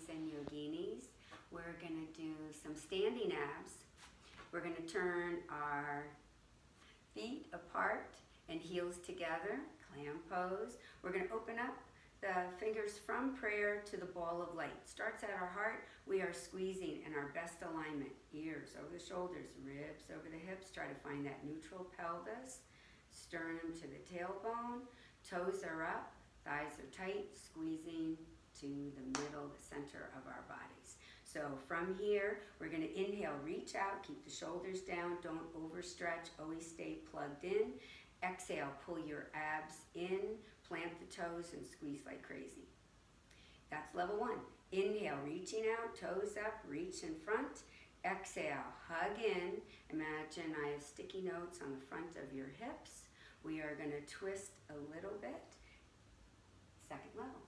yogis and yoginis. We're going to do some standing abs. We're going to turn our feet apart and heels together, clam pose. We're going to open up the fingers from prayer to the ball of light. Starts at our heart. We are squeezing in our best alignment. Ears over the shoulders, ribs over the hips. Try to find that neutral pelvis. Sternum to the tailbone. Toes are up. Thighs are tight. Squeezing to the middle, the center of our bodies. So from here, we're going to inhale, reach out, keep the shoulders down, don't overstretch, always stay plugged in. Exhale, pull your abs in, plant the toes, and squeeze like crazy. That's level one. Inhale, reaching out, toes up, reach in front. Exhale, hug in. Imagine I have sticky notes on the front of your hips. We are going to twist a little bit. Second level.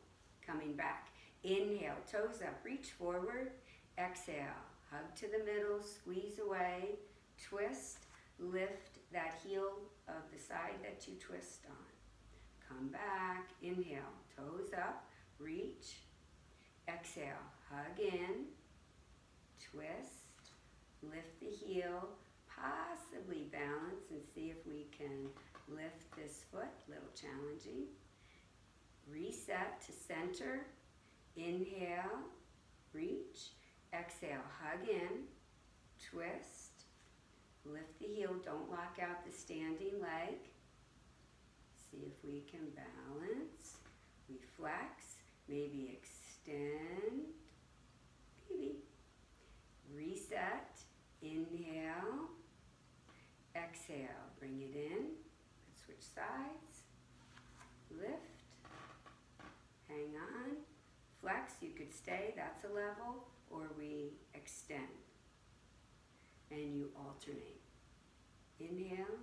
Coming back. Inhale, toes up, reach forward. Exhale, hug to the middle, squeeze away, twist, lift that heel of the side that you twist on. Come back, inhale, toes up, reach. Exhale, hug in, twist, lift the heel, possibly balance and see if we can lift this foot, a little challenging. Reset to center, inhale, reach. Exhale, hug in, twist, lift the heel, don't lock out the standing leg. See if we can balance. We flex, maybe extend, maybe. Reset, inhale, exhale, bring it in, switch sides, lift, hang on, flex, you could stay, that's a level, or we extend, and you alternate. Inhale,